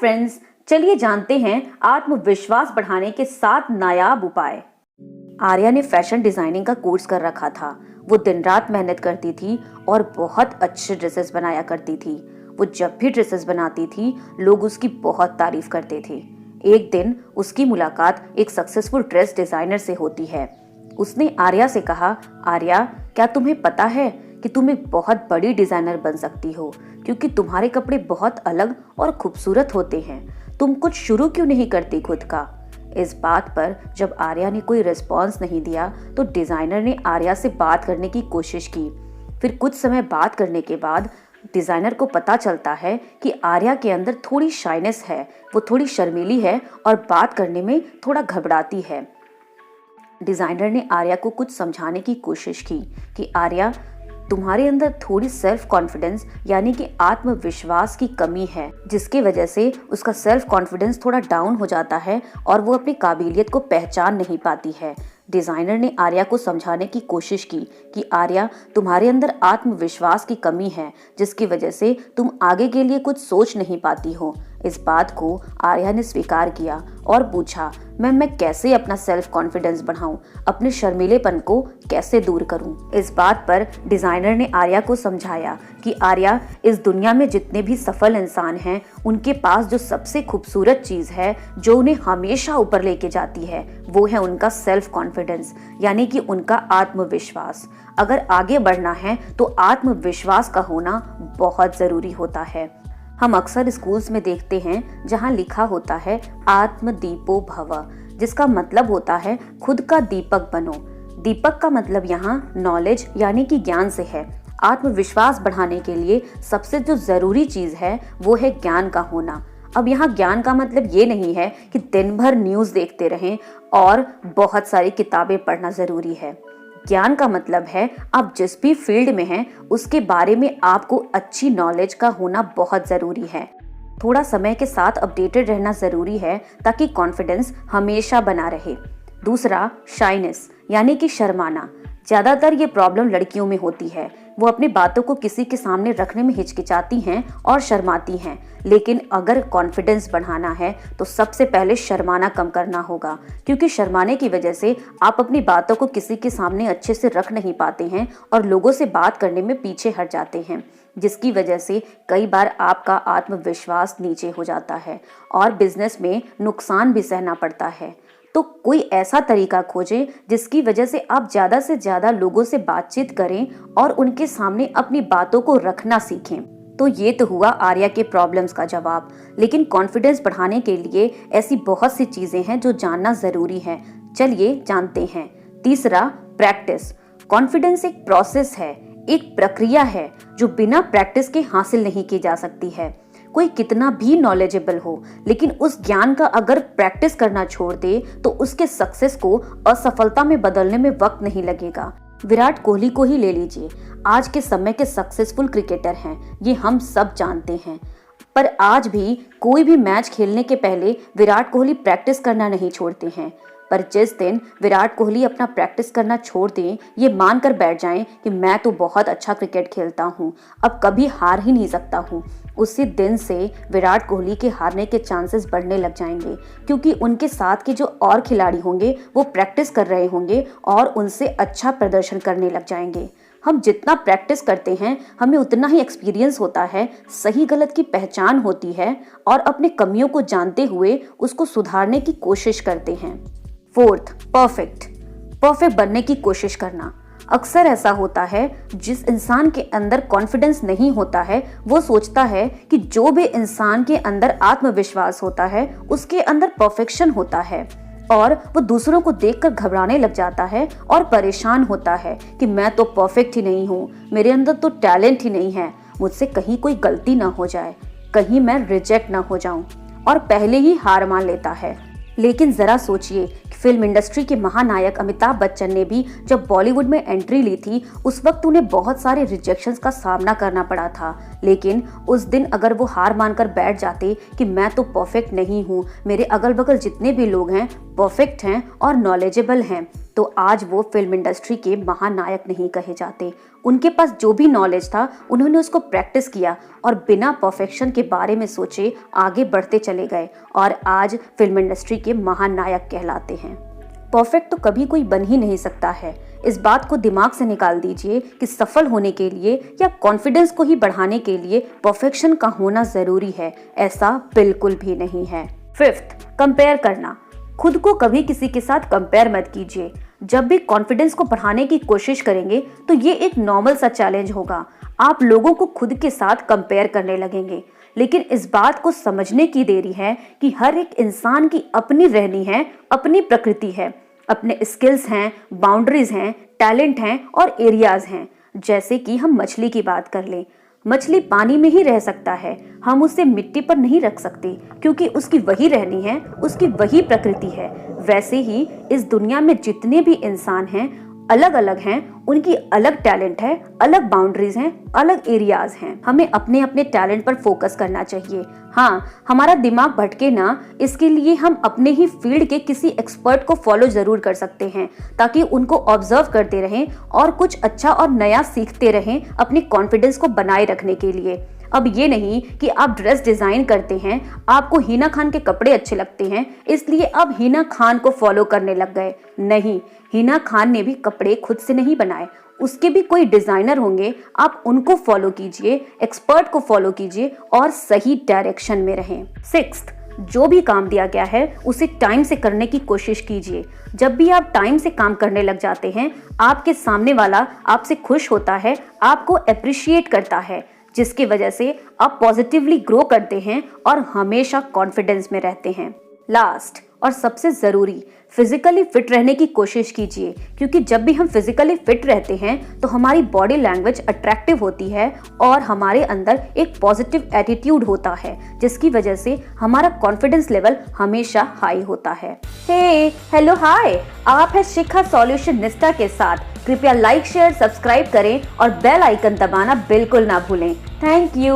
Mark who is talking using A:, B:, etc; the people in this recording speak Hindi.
A: फ्रेंड्स, चलिए जानते हैं आत्मविश्वास बढ़ाने के 7 नायाब उपाय। आर्या ने फैशन डिजाइनिंग का कोर्स कर रखा था। वो दिन रात मेहनत करती थी और बहुत अच्छे ड्रेसेस बनाया करती थी। वो जब भी ड्रेसेस बनाती थी लोग उसकी बहुत तारीफ करते थे। एक दिन उसकी मुलाकात एक सक्सेसफुल ड्रेस डिजाइनर से होती है। उसने आर्या से कहा, आर्या, क्या तुम्हें पता है कि तुम एक बहुत बड़ी डिजाइनर बन सकती हो, क्योंकि तुम्हारे कपड़े बहुत अलग और खूबसूरत होते हैं। तुम कुछ शुरू क्यों नहीं करती खुद का? इस बात पर जब आर्या ने कोई रिस्पॉन्स नहीं दिया तो डिजाइनर ने आर्या से बात करने की कोशिश की। फिर कुछ समय बात करने के बाद डिजाइनर को पता चलता है कि आर्या के अंदर थोड़ी शाइनेस है। वो थोड़ी शर्मीली है और बात करने में थोड़ा घबराती है। डिजाइनर ने आर्या को कुछ समझाने की कोशिश की कि आर्या, तुम्हारे अंदर थोड़ी सेल्फ कॉन्फिडेंस यानी कि आत्मविश्वास की कमी है, जिसकी वजह से उसका सेल्फ कॉन्फिडेंस थोड़ा डाउन हो जाता है और वो अपनी काबिलियत को पहचान नहीं पाती है। डिजाइनर ने आर्या को समझाने की कोशिश की कि आर्या, तुम्हारे अंदर आत्मविश्वास की कमी है, जिसकी वजह से तुम आगे के लिए कुछ सोच नहीं पाती हो। इस बात को आर्या ने स्वीकार किया और पूछा, मैं कैसे अपना सेल्फ कॉन्फिडेंस बढ़ाऊं, अपने शर्मीलेपन को कैसे दूर करूं। इस बात पर डिजाइनर ने आर्या को समझाया कि आर्या, इस दुनिया में जितने भी सफल इंसान हैं, उनके पास जो सबसे खूबसूरत चीज है जो उन्हें हमेशा ऊपर लेके जाती है, वो है उनका सेल्फ कॉन्फिडेंस यानी कि उनका आत्मविश्वास। अगर आगे बढ़ना है तो आत्मविश्वास का होना बहुत जरूरी होता है। हम अक्सर स्कूल्स में देखते हैं जहां लिखा होता है आत्मदीपो भव, जिसका मतलब होता है खुद का दीपक बनो। दीपक का मतलब यहाँ नॉलेज यानी कि ज्ञान से है। आत्मविश्वास बढ़ाने के लिए सबसे जो जरूरी चीज है वो है ज्ञान का होना। अब यहाँ ज्ञान का मतलब ये नहीं है कि दिन भर न्यूज देखते रहें और बहुत सारी किताबें पढ़ना जरूरी है। ज्ञान का मतलब है आप जिस भी फील्ड में हैं उसके बारे में आपको अच्छी नॉलेज का होना बहुत जरूरी है। थोड़ा समय के साथ अपडेटेड रहना जरूरी है ताकि कॉन्फिडेंस हमेशा बना रहे। दूसरा, शाइनेस यानी कि शर्माना। ज्यादातर ये प्रॉब्लम लड़कियों में होती है। वो अपनी बातों को किसी के सामने रखने में हिचकिचाती हैं और शर्माती हैं। लेकिन अगर कॉन्फिडेंस बढ़ाना है तो सबसे पहले शर्माना कम करना होगा, क्योंकि शर्माने की वजह से आप अपनी बातों को किसी के सामने अच्छे से रख नहीं पाते हैं और लोगों से बात करने में पीछे हट जाते हैं, जिसकी वजह से कई बार आपका आत्मविश्वास नीचे हो जाता है और बिजनेस में नुकसान भी सहना पड़ता है। तो कोई ऐसा तरीका खोजें जिसकी वजह से आप ज्यादा से ज्यादा लोगों से बातचीत करें और उनके सामने अपनी बातों को रखना सीखें। तो ये तो हुआ आर्या के प्रॉब्लम्स का जवाब, लेकिन कॉन्फिडेंस बढ़ाने के लिए ऐसी बहुत सी चीजें हैं जो जानना जरूरी है। चलिए जानते हैं। तीसरा, प्रैक्टिस। कॉन्फिडेंस एक प्रोसेस है, एक प्रक्रिया है जो बिना प्रैक्टिस के हासिल नहीं की जा सकती है। कोई कितना भी नॉलेजेबल हो, लेकिन उस ज्ञान का अगर प्रैक्टिस करना छोड़ दे तो उसके सक्सेस को असफलता में बदलने में वक्त नहीं लगेगा। विराट कोहली को ही ले लीजिए, आज के समय के सक्सेसफुल क्रिकेटर हैं, ये हम सब जानते हैं। पर आज भी कोई भी मैच खेलने के पहले विराट कोहली प्रैक्टिस करना नहीं छोड़ते हैं। पर जिस दिन विराट कोहली अपना प्रैक्टिस करना छोड़ दें, ये मानकर बैठ जाएं कि मैं तो बहुत अच्छा क्रिकेट खेलता हूँ, अब कभी हार ही नहीं सकता हूँ, उसी दिन से विराट कोहली के हारने के चांसेस बढ़ने लग जाएंगे, क्योंकि उनके साथ के जो और खिलाड़ी होंगे वो प्रैक्टिस कर रहे होंगे और उनसे अच्छा प्रदर्शन करने लग जाएंगे। हम जितना प्रैक्टिस करते हैं हमें उतना ही एक्सपीरियंस होता है, सही गलत की पहचान होती है और अपने कमियों को जानते हुए उसको सुधारने की कोशिश करते हैं। फोर्थ, परफेक्ट बनने की कोशिश करना। अक्सर ऐसा होता है, जिस इंसान के अंदर कॉन्फिडेंस नहीं होता है वो सोचता है कि जो भी इंसान के अंदर आत्मविश्वास होता है उसके अंदर परफेक्शन होता है और वो दूसरों को देखकर घबराने लग जाता है और परेशान होता है कि मैं तो परफेक्ट ही नहीं हूँ, मेरे अंदर तो टैलेंट ही नहीं है, मुझसे कहीं कोई गलती ना हो जाए, कहीं मैं रिजेक्ट ना हो जाऊं, और पहले ही हार मान लेता है। लेकिन जरा सोचिए, फिल्म इंडस्ट्री के महानायक अमिताभ बच्चन ने भी जब बॉलीवुड में एंट्री ली थी उस वक्त उन्हें बहुत सारे रिजेक्शंस का सामना करना पड़ा था। लेकिन उस दिन अगर वो हार मानकर बैठ जाते कि मैं तो परफेक्ट नहीं हूँ, मेरे अगल बगल जितने भी लोग हैं परफेक्ट हैं और नॉलेजेबल हैं, तो आज वो फिल्म इंडस्ट्री के महानायक नहीं कहे जाते। उनके पास जो भी नॉलेज था उन्होंने उसको प्रैक्टिस किया और बिना परफेक्शन के बारे में सोचे आगे बढ़ते चले गए और आज फिल्म इंडस्ट्री के महानायक कहलाते हैं। परफेक्ट तो कभी कोई बन ही नहीं सकता है। इस बात को दिमाग से निकाल दीजिए कि सफल होने के लिए या कॉन्फिडेंस को ही बढ़ाने के लिए परफेक्शन का होना जरूरी है, ऐसा बिल्कुल भी नहीं है। 5th, कंपेयर करना। खुद को कभी किसी के साथ कंपेयर मत कीजिए। जब भी कॉन्फिडेंस को बढ़ाने की कोशिश करेंगे तो ये एक नॉर्मल सा चैलेंज होगा। आप लोगों को खुद के साथ कंपेयर करने लगेंगे, लेकिन इस बात को समझने की देरी है कि हर एक इंसान की अपनी रहनी है, अपनी प्रकृति है, अपने स्किल्स हैं, बाउंड्रीज हैं, टैलेंट हैं और एरियाज हैं। जैसे कि हम मछली की बात कर लें, मछली पानी में ही रह सकता है, हम उसे मिट्टी पर नहीं रख सकते क्योंकि उसकी वही रहनी है, उसकी वही प्रकृति है। वैसे ही इस दुनिया में जितने भी इंसान हैं अलग अलग हैं, उनकी अलग टैलेंट है, अलग बाउंड्रीज हैं, अलग एरियाज हैं। हमें अपने अपने टैलेंट पर फोकस करना चाहिए। हाँ, हमारा दिमाग भटके ना, इसके लिए हम अपने ही फील्ड के किसी एक्सपर्ट को फॉलो जरूर कर सकते हैं ताकि उनको ऑब्जर्व करते रहें और कुछ अच्छा और नया सीखते रहें अपने कॉन्फिडेंस को बनाए रखने के लिए। अब ये नहीं कि आप ड्रेस डिजाइन करते हैं, आपको हिना खान के कपड़े अच्छे लगते हैं इसलिए आप हिना खान को फॉलो करने लग गए। नहीं, हिना खान ने भी कपड़े खुद से नहीं बनाए, उसके भी कोई डिजाइनर होंगे, आप उनको फॉलो कीजिए, एक्सपर्ट को फॉलो कीजिए और सही डायरेक्शन में रहें। 6th, जो भी काम दिया गया है उसे टाइम से करने की कोशिश कीजिए। जब भी आप टाइम से काम करने लग जाते हैं, आपके सामने वाला आपसे खुश होता है, आपको अप्रिशिएट करता है, जिसकी वजह से आप पॉजिटिवली ग्रो करते हैं और हमेशा कॉन्फिडेंस में रहते हैं। लास्ट और सबसे जरूरी, फिजिकली फिट रहने की कोशिश कीजिए, क्योंकि जब भी हम फिजिकली फिट रहते हैं तो हमारी बॉडी लैंग्वेज अट्रैक्टिव होती है और हमारे अंदर एक पॉजिटिव एटीट्यूड होता है, जिसकी वजह से हमारा कॉन्फिडेंस लेवल हमेशा हाई होता है। हेलो हाय, आप है शिखा सॉल्यूशन निष्ठा के साथ। कृपया लाइक, शेयर, सब्सक्राइब करें और बेल आइकन दबाना बिल्कुल ना भूलें। Thank you.